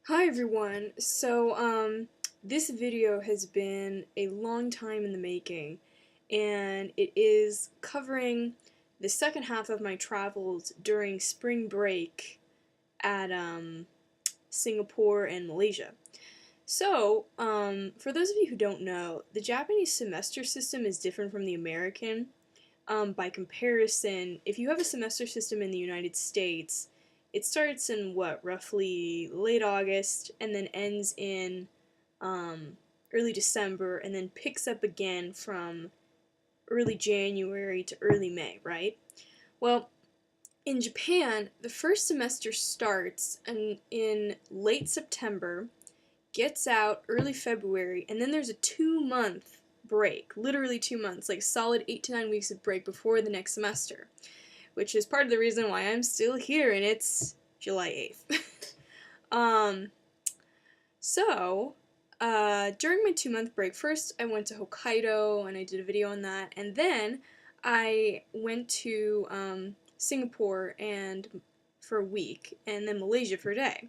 Hi everyone. This video has been a long time in the making, and it is covering the second half of my travels during spring break at Singapore and Malaysia. For those of you who don't know, the Japanese semester system is different from the American. By comparison, if you have a semester system in the United States, it starts in roughly late August and then ends in early December and then picks up again from early January to early May, right? Well, in Japan, the first semester starts in late September, gets out early February, and then there's a 2-month break, literally 2 months, like solid 8 to 9 weeks of break before the next semester, which is part of the reason why I'm still here and it's July 8th. um, During my 2-month break, first I went to Hokkaido and I did a video on that, and then I went to Singapore and for a week, and then Malaysia for a day.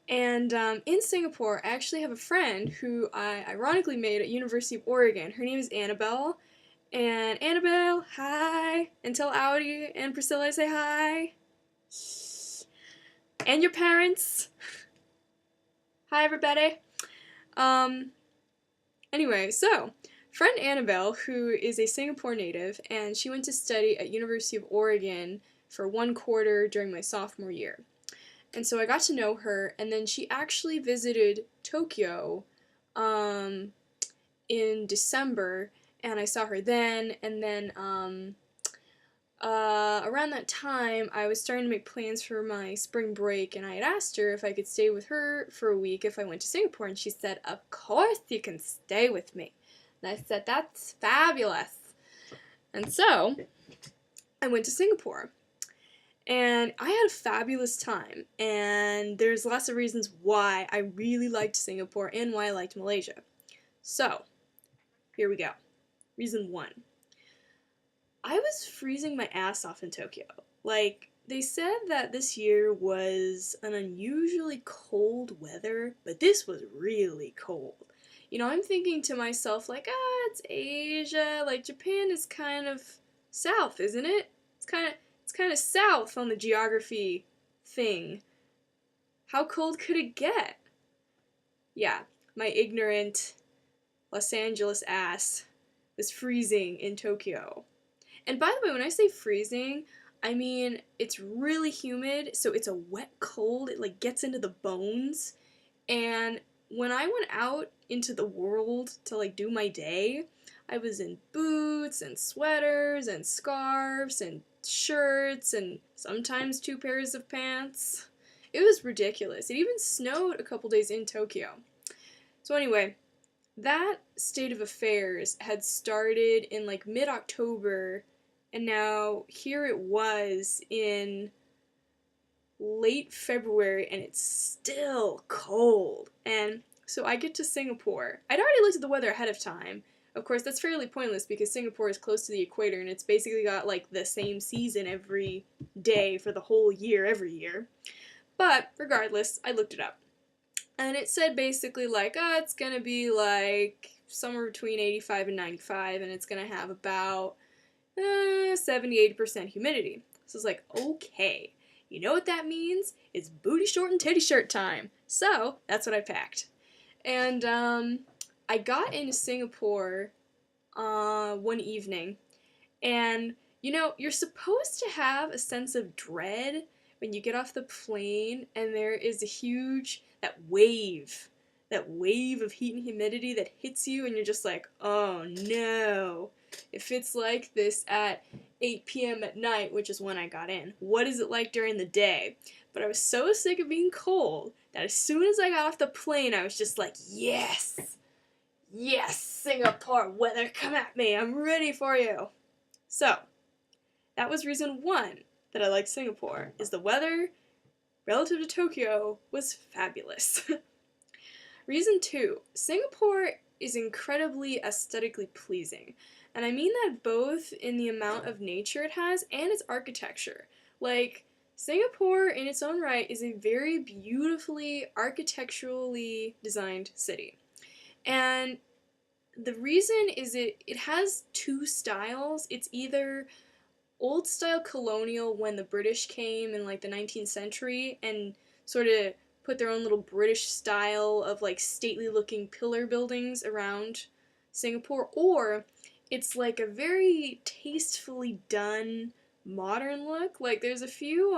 And in Singapore, I actually have a friend who I ironically made at University of Oregon. Her name is Annabelle. And Annabelle, hi! And tell Audi and Priscilla I say hi. And your parents. Hi, everybody. Anyway, friend Annabelle, who is a Singapore native, and she went to study at University of Oregon for 1 quarter during my sophomore year. And so I got to know her, and then she actually visited Tokyo in December, and I saw her then, and then around that time, I was starting to make plans for my spring break, and I had asked her if I could stay with her for a week if I went to Singapore, and she said, "Of course you can stay with me." And I said, "That's fabulous." And so, I went to Singapore. And I had a fabulous time, and there's lots of reasons why I really liked Singapore and why I liked Malaysia. So, here we go. Reason 1. I was freezing my ass off in Tokyo. Like, they said that this year was an unusually cold weather, but this was really cold. You know, I'm thinking to myself, like, it's Asia, like, Japan is kind of south, isn't it? It's kind of south on the geography thing. How cold could it get? Yeah, my ignorant Los Angeles ass was freezing in Tokyo. And by the way, when I say freezing, I mean it's really humid, so it's a wet cold. It like gets into the bones. And when I went out into the world to like do my day, I was in boots and sweaters and scarves and shirts and sometimes 2 pairs of pants. It was ridiculous. It even snowed a couple days in Tokyo. So anyway, that state of affairs had started in like mid-October, and now here it was in late February, and it's still cold. And so I get to Singapore. I'd already looked at the weather ahead of time. Of course, that's fairly pointless because Singapore is close to the equator and it's basically got like the same season every day for the whole year every year. But regardless, I looked it up. And it said basically like, it's gonna be like somewhere between 85 and 95, and it's gonna have about 70-80% humidity. So it's like, okay, you know what that means? It's booty short and titty shirt time. So that's what I packed. And I got into Singapore one evening, and you know, you're supposed to have a sense of dread when you get off the plane and there is a huge, that wave of heat and humidity that hits you and you're just like, oh no. If it's like this at 8 p.m. at night, which is when I got in, what is it like during the day? But I was so sick of being cold that as soon as I got off the plane, I was just like, yes! Yes, Singapore weather, come at me, I'm ready for you! So, that was reason 1 that I liked Singapore, is the weather, relative to Tokyo, was fabulous. Reason 2, Singapore is incredibly aesthetically pleasing. And I mean that both in the amount of nature it has and its architecture. Like, Singapore, in its own right, is a very beautifully architecturally designed city. And the reason is it has two styles. It's either old style colonial when the British came in like the 19th century and sort of put their own little British style of like stately looking pillar buildings around Singapore, or it's like a very tastefully done modern look. Like there's a few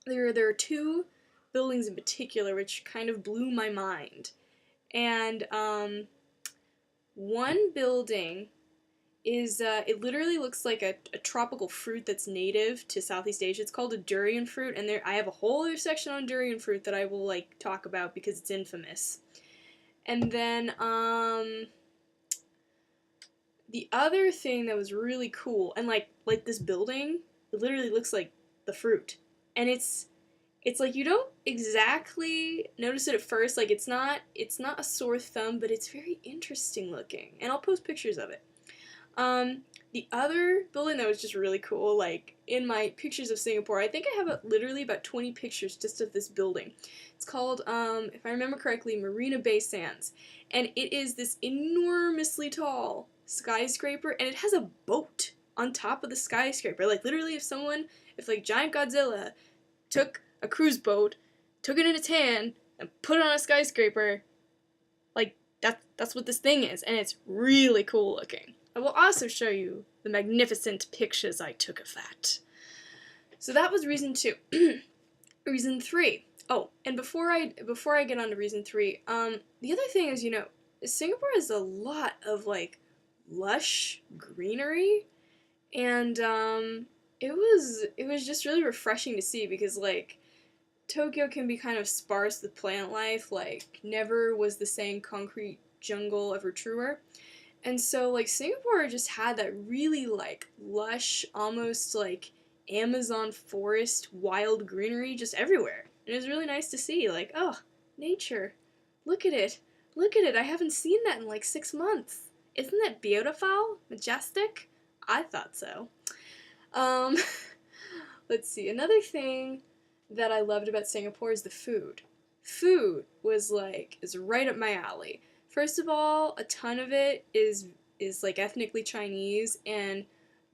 there are two buildings in particular which kind of blew my mind. And one building is it literally looks like a tropical fruit that's native to Southeast Asia. It's called a durian fruit, and there I have a whole other section on durian fruit that I will like talk about because it's infamous. And then the other thing that was really cool, and like this building, it literally looks like the fruit, and it's like you don't exactly notice it at first. Like it's not a sore thumb, but it's very interesting looking, and I'll post pictures of it. The other building that was just really cool, like in my pictures of Singapore, I think I have literally about 20 pictures just of this building. It's called, if I remember correctly, Marina Bay Sands, and it is this enormously tall skyscraper, and it has a boat on top of the skyscraper. Like literally, if like Giant Godzilla took a cruise boat, took it in its hand, and put it on a skyscraper, like that's what this thing is, and it's really cool looking. I will also show you the magnificent pictures I took of that. So that was reason 2. Reason 3. Oh, and before I get on to reason 3, the other thing is, Singapore has a lot of like lush greenery, and it was just really refreshing to see because like Tokyo can be kind of sparse with plant life, like never was the same concrete jungle ever truer. And so, like, Singapore just had that really, like, lush, almost, like, Amazon forest, wild greenery just everywhere. And it was really nice to see, like, oh, nature. Look at it. Look at it. I haven't seen that in, like, 6 months. Isn't that beautiful? Majestic? I thought so. Um, let's see. Another thing that I loved about Singapore is the food. Food is right up my alley. First of all, a ton of it is like ethnically Chinese, and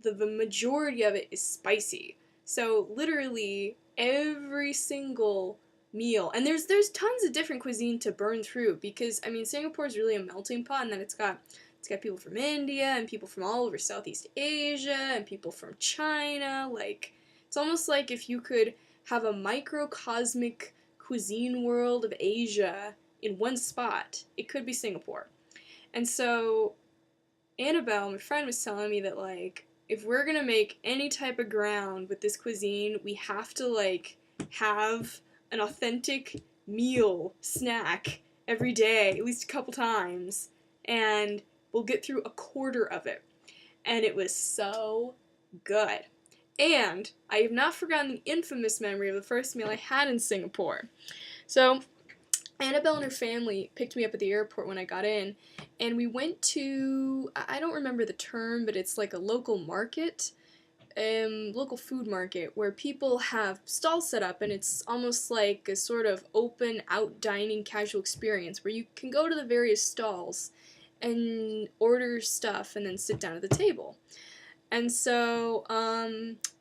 the majority of it is spicy. So literally every single meal, and there's tons of different cuisine to burn through because I mean Singapore is really a melting pot, and then it's got people from India and people from all over Southeast Asia and people from China. Like it's almost like if you could have a microcosmic cuisine world of Asia in one spot, it could be Singapore. And so Annabelle, my friend, was telling me that like if we're gonna make any type of ground with this cuisine, we have to like have an authentic meal snack every day, at least a couple times, and we'll get through a quarter of it. And it was so good. And I have not forgotten the infamous memory of the first meal I had in Singapore. So Annabelle and her family picked me up at the airport when I got in, and we went to, I don't remember the term, but it's like a local market, local food market, where people have stalls set up, and it's almost like a sort of open, out dining casual experience, where you can go to the various stalls and order stuff and then sit down at the table. And so,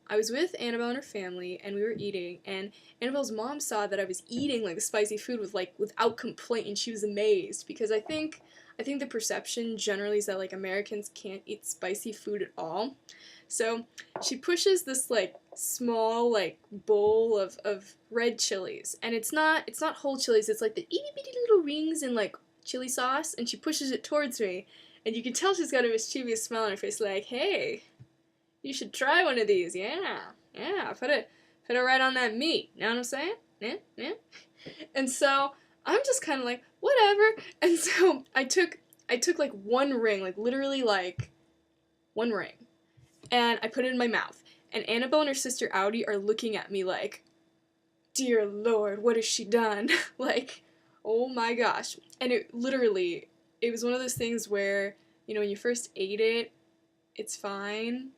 I was with Annabelle and her family, and we were eating, and Annabelle's mom saw that I was eating like the spicy food without complaint, and she was amazed because I think the perception generally is that like Americans can't eat spicy food at all. So she pushes this like small like bowl of red chilies, and it's not whole chilies. It's like the itty bitty little rings in like chili sauce, and she pushes it towards me, and you can tell she's got a mischievous smile on her face, like, hey. You should try one of these, yeah. Put it right on that meat. You know what I'm saying? Yeah. And so I'm just kind of like, whatever. And so I took like one ring, like literally like one ring, and I put it in my mouth. And Annabelle and her sister Audi are looking at me like, dear Lord, what has she done? Like, oh my gosh. And it was one of those things where, when you first ate it, it's fine.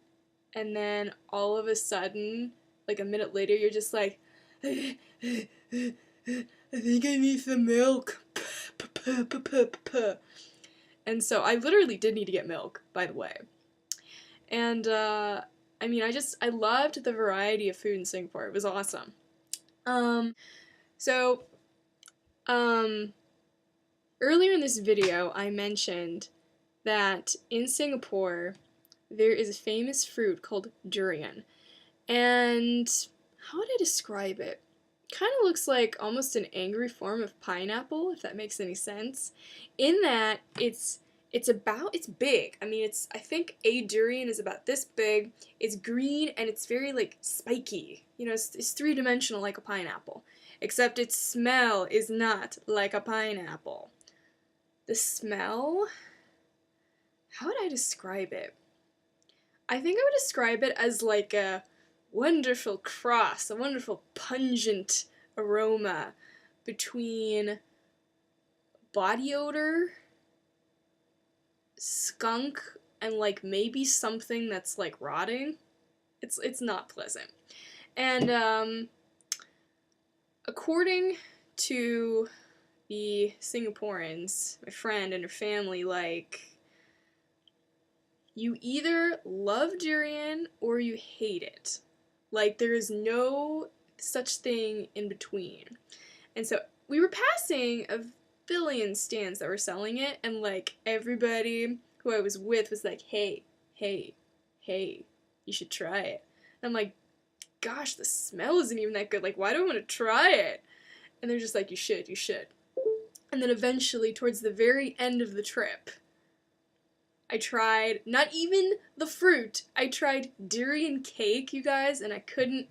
And then all of a sudden, like a minute later you're just like, I think I need some milk. And so I literally did need to get milk, by the way. And I mean, I loved the variety of food in Singapore. It was awesome. So earlier in this video I mentioned that in Singapore there is a famous fruit called durian. And how would I describe it? Kind of looks like almost an angry form of pineapple, if that makes any sense. In that it's big. I mean, I think a durian is about this big. It's green and it's very like spiky. You know, it's three-dimensional like a pineapple. Except its smell is not like a pineapple. The smell? How would I describe it? I think I would describe it as like a wonderful cross, a wonderful pungent aroma between body odor, skunk, and like maybe something that's like rotting. It's not pleasant. And according to the Singaporeans, my friend and her family, like, you either love durian or you hate it. Like, there is no such thing in between. And so we were passing a billion stands that were selling it, and like everybody who I was with was like, hey, you should try it. And I'm like, gosh, the smell isn't even that good. Like, why do I want to try it? And they're just like, you should. And then eventually, towards the very end of the trip, I tried, not even the fruit, I tried durian cake, you guys, and I couldn't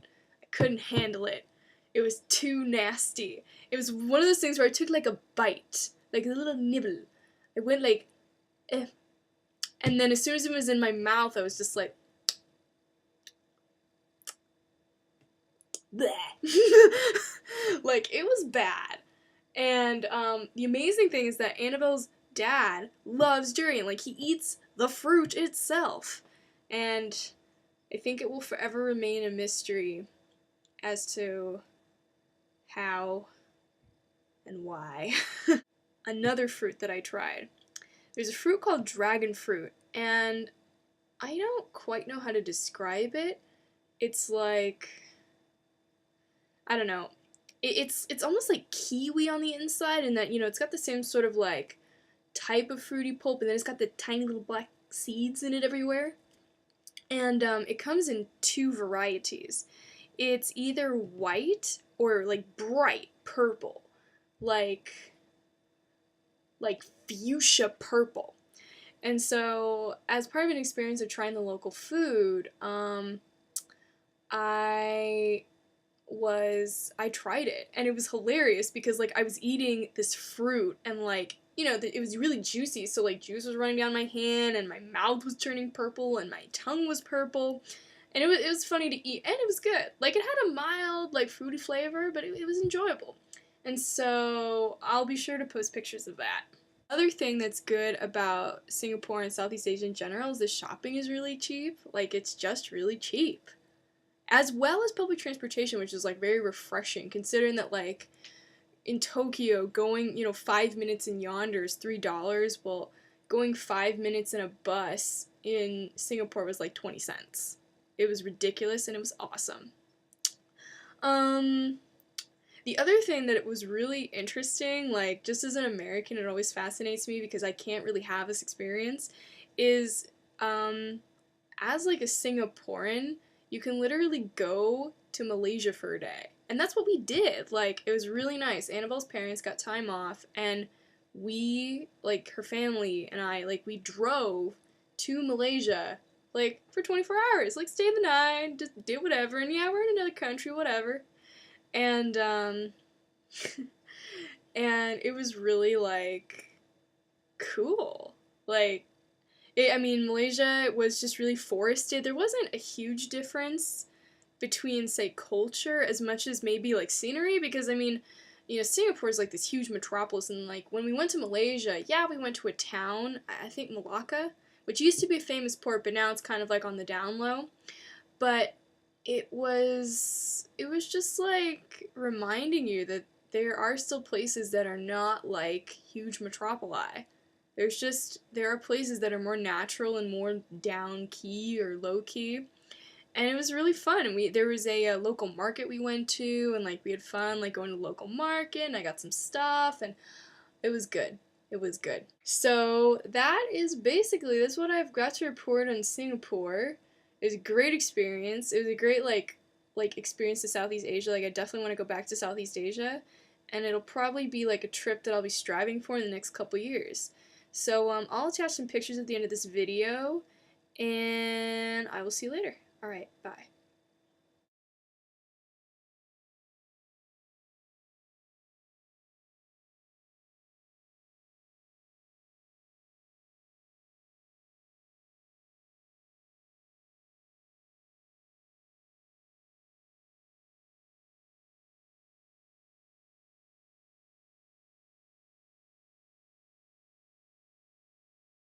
handle it. It was too nasty. It was one of those things where I took like a bite, like a little nibble. I went like, eh. And then as soon as it was in my mouth, I was just like, bleh. Like, it was bad. And the amazing thing is that Annabelle's dad loves durian. Like, he eats the fruit itself. And I think it will forever remain a mystery as to how and why. Another fruit that I tried. There's a fruit called dragon fruit, and I don't quite know how to describe it. It's like, I don't know. It's almost like kiwi on the inside, in that, you know, it's got the same sort of like type of fruity pulp, and then it's got the tiny little black seeds in it everywhere. And it comes in two varieties. It's either white or like bright purple, like fuchsia purple. And so, as part of an experience of trying the local food, I tried it, and it was hilarious because like I was eating this fruit, and like, you know, it was really juicy, so like juice was running down my hand, and my mouth was turning purple, and my tongue was purple, and it was funny to eat, and it was good. Like, it had a mild like fruity flavor, but it was enjoyable. And so I'll be sure to post pictures of that. Other thing that's good about Singapore and Southeast Asia in general is the shopping is really cheap. Like, it's just really cheap. As well as public transportation, which is like very refreshing, considering that like in Tokyo, going, you know, 5 minutes in yonder is $3. Well, going 5 minutes in a bus in Singapore was like 20 cents. It was ridiculous, and it was awesome. The other thing that it was really interesting, like, just as an American, it always fascinates me because I can't really have this experience, is, as, like, a Singaporean, you can literally go to Malaysia for a day. And that's what we did. Like, it was really nice. Annabelle's parents got time off, and we, like, her family and I, like, we drove to Malaysia, like, for 24 hours. Like, stay the night, just did whatever, and yeah, we're in another country, whatever. And, and it was really, like, cool. Like, I mean, Malaysia was just really forested. There wasn't a huge difference between, say, culture as much as maybe, like, scenery, because, I mean, you know, Singapore is, like, this huge metropolis, and, like, when we went to Malaysia, yeah, we went to a town, I think Malacca, which used to be a famous port, but now it's kind of, like, on the down low. But it was just like reminding you that there are still places that are not like huge metropoli. There are places that are more natural and more down key or low key, and it was really fun. And there was a local market we went to, and like we had fun like going to the local market, and I got some stuff, and it was good. It was good. So that's what I've got to report on Singapore. It was a great experience. It was a great like experience to Southeast Asia. Like I definitely want to go back to Southeast Asia, and it'll probably be like a trip that I'll be striving for in the next couple years. So I'll attach some pictures at the end of this video, and I will see you later. All right, bye.